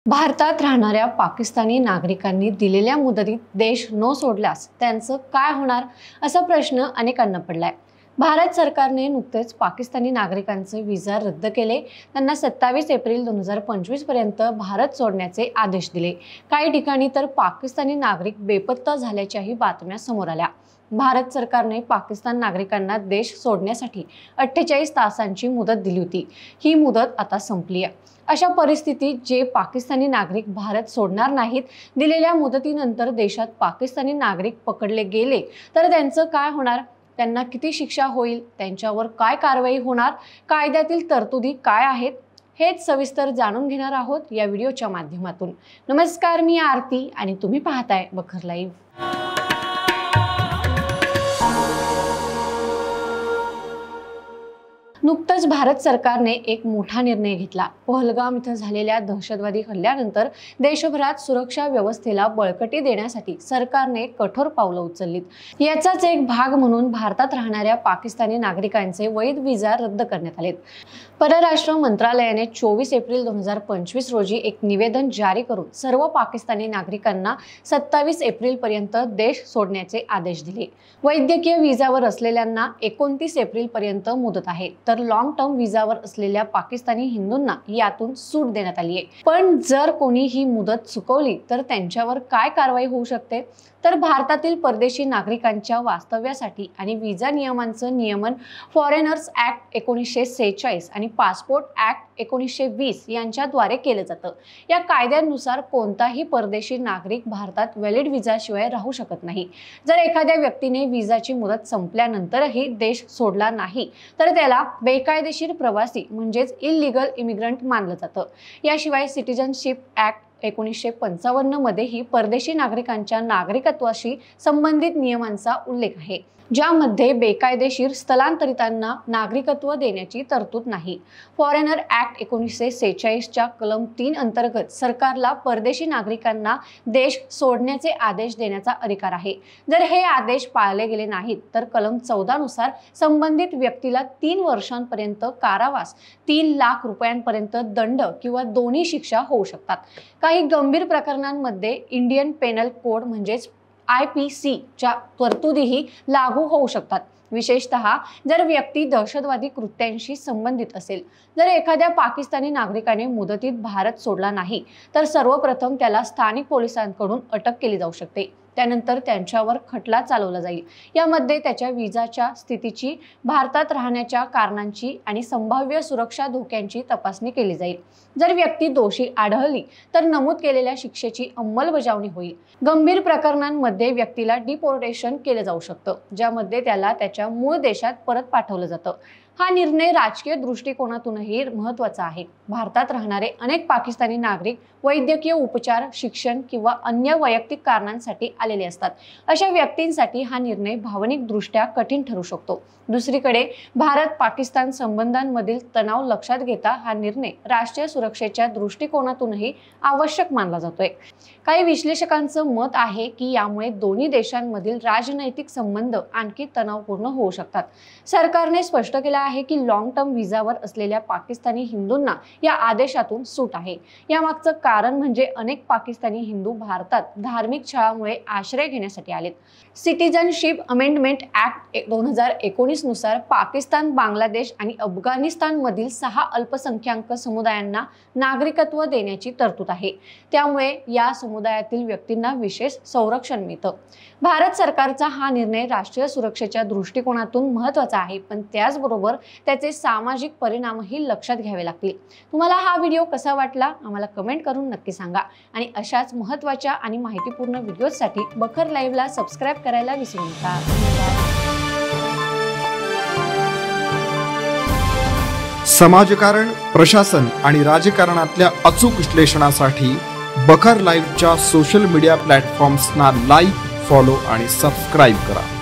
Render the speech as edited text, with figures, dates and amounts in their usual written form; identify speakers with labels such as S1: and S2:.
S1: भारतात राहणाऱ्या पाकिस्तानी नागरिकांनी दिलेल्या मुदतीत देश न सोडल्यास त्यांचं काय होणार असा प्रश्न अनेकांना पडलाय। भारत सरकारने नुकतेच पाकिस्तानी नागरिकांचे व्हिसा रद्द केले। त्यांना 27 एप्रिल 2025 पर्यंत भारत सोडण्याचे आदेश दिले। काही ठिकाणी तर पाकिस्तानी नागरिक बेपत्ता झाल्याच्याही बातम्या समोर आल्या। भारत सरकारने पाकिस्तान नागरिकांना देश सोडण्यासाठी 48 तासांची मुदत दिली होती। ही मुदत आता संपली आहे। अशा परिस्थितीत जे पाकिस्तानी नागरिक भारत सोडणार नाहीत, दिलेल्या मुदतीनंतर देशात पाकिस्तानी नागरिक पकडले गेले तर त्यांचं काय होणार? त्यांना किती शिक्षा होईल? त्यांच्यावर काय कारवाई होणार? कायद्यातील तरतुदी काय आहेत? हेच सविस्तर जाणून घेणार आहोत या व्हिडिओच्या माध्यमातून। नमस्कार, मी आरती आणि तुम्ही पाहताय बखर लाईव्ह। नुकतंच भारत सरकारने एक मोठा निर्णय घेतला। पहलगाम इथं झालेल्या दहशतवादी हल्ल्यानंतर देशभरात सुरक्षा व्यवस्थेला बळकटी देण्यासाठी सरकारने कठोर पावलं उचललीत। याचाच एक भाग म्हणून भारतात राहणाऱ्या पाकिस्तानी नागरिकांचे वैध व्हिसा रद्द करण्यात आलेत। परराष्ट्र मंत्रालयाने 24 एप्रिल 2025 रोजी एक निवेदन जारी करून सर्व पाकिस्तानी नागरिकांना 27 एप्रिल पर्यंत देश सोडण्याचे आदेश दिले। वैद्यकीय व्हिसावर असलेल्यांना 29 एप्रिल पर्यंत मुदत आहे, तर लॉंग टर्म व्हिसावर असलेल्या पाकिस्तानी हिंदूंना यातून सूट देण्यात आली आहे। पण जर कोणी ही मुदत चुकवली तर त्यांच्यावर काय कारवाई होऊ शकते? तर भारतातील परदेशी नागरिकांच्या वास्तव्यासाठी आणि व्हिसा नियमांचं नियमन फॉरेनर्स ऍक्ट 1946 आणि पासपोर्ट ऍक्ट 1920 यांच्याद्वारे केलं जातं। या कायद्यानुसार कोणताही परदेशी नागरिक भारतात व्हॅलिड व्हिसा शिवाय राहू शकत नाही। जर एखाद्या व्यक्तीने व्हिसाची मुदत संपल्यानंतरही देश सोडला नाही तर त्याला बेकायदेशीर प्रवासी म्हणजेच इल्लीगल इमिग्रंट मानलं जातं। याशिवाय सिटिझनशिप ऍक्ट 1955 मध्येही परदेशी नागरिकांच्या नागरिकत्वाशी संबंधित नियमांचा उल्लेख आहे, ज्यामध्ये बेकायदेशीर स्थलांतरितांना नागरिकत्व देण्याची तरतूद नाही। फॉरेनर ऍक्ट 1946 च्या कलम 3 अंतर्गत सरकारला परदेशी नागरिकांना देश सोडण्याचे आदेश देण्याचा अधिकार आहे। जर हे आदेश पाळले गेले नाहीत तर कलम 14 नुसार संबंधित व्यक्तीला 3 वर्षांपर्यंत कारावास, 3 लाख रुपयांपर्यंत दंड किंवा दोन्ही शिक्षा होऊ शकतात। काही गंभीर प्रकरणांमध्ये इंडियन पेनल कोड म्हणजेच IPC च्या तरतुदीही लागू होऊ शकतात, विशेषतः जर व्यक्ती दहशतवादी कृत्यांशी संबंधित असेल। जर एखाद्या पाकिस्तानी नागरिकाने मुदतीत भारत सोडला नाही तर सर्वप्रथम त्याला स्थानिक पोलिसांकडून अटक केली जाऊ शकते। त्यानंतर त्यांच्यावर खटला चालवला जाईल। यामध्ये त्याच्या व्हिसाच्या स्थितीची, भारतात राहण्याच्या कारणांची आणि संभाव्य सुरक्षा धोक्यांची तपासणी केली जाईल। जर व्यक्ती दोषी आढळली तर नमूद केलेल्या शिक्षेची अंमलबजावणी होईल। गंभीर प्रकरणांमध्ये व्यक्तीला डिपोर्टेशन केले जाऊ शकतं, ज्यामध्ये त्याला त्याच्या मूळ देशात परत पाठवलं जातं। हा निर्णय राजकीय दृष्टिकोनातूनही महत्त्वाचा आहे। भारतात राहणारे अनेक पाकिस्तानी नागरिक वैद्यकीय उपचार, शिक्षण किंवा अन्य वैयक्तिक कारणांसाठी आलेले असतात। अशा व्यक्तींसाठी हा निर्णय भावनिकदृष्ट्या कठीण ठरू शकतो। दुसरीकडे भारत पाकिस्तान संबंधांमधील तणाव लक्षात घेता हा निर्णय राष्ट्रीय सुरक्षेच्या दृष्टिकोनातूनही आवश्यक मानला जातोय। काही विश्लेषकांचं मत आहे की यामुळे दोन्ही देशांमधील राजनैतिक संबंध आणखी तणावपूर्ण होऊ शकतात। सरकारने स्पष्ट केलं आहे की लॉंग टर्म व्हिसावर असलेल्या पाकिस्तानी हिंदूंना या आदेशातून सूट आहे। यामागचं कारण म्हणजे अनेक पाकिस्तानी हिंदू भारतात धार्मिक छळामुळे आश्रय घेण्यासाठी आलेत। सिटिझनशिप अमेंडमेंट ऍक्ट 2019 नुसार पाकिस्तान, बांगलादेश आणि अफगाणिस्तान मधील 6 अल्पसंख्याक समुदायांना नागरिकत्व देण्याची तरतूद आहे। त्यामुळे या समुदायातील व्यक्तींना विशेष संरक्षण मिळतं। भारत सरकारचा हा निर्णय राष्ट्रीय सुरक्षेच्या दृष्टिकोनातून महत्त्वाचा आहे, पण त्याचबरोबर त्याचे सामाजिक परिणामही लक्षात घ्यावे लागतील। तुम्हाला हा व्हिडिओ कसा वाटला आम्हाला कमेंट करून नक्की सांगा आणि अशाच महत्त्वाच्या आणि माहितीपूर्ण व्हिडिओसाठी बखर लाईव्हला सबस्क्राइब करायला विसरू नका।
S2: समाजकारण, प्रशासन आणि राजकारणातल्या अचूक विश्लेषणासाठी बखर लाईव्हच्या सोशल मीडिया प्लॅटफॉर्म्सना लाईक, फॉलो आणि सबस्क्राईब करा।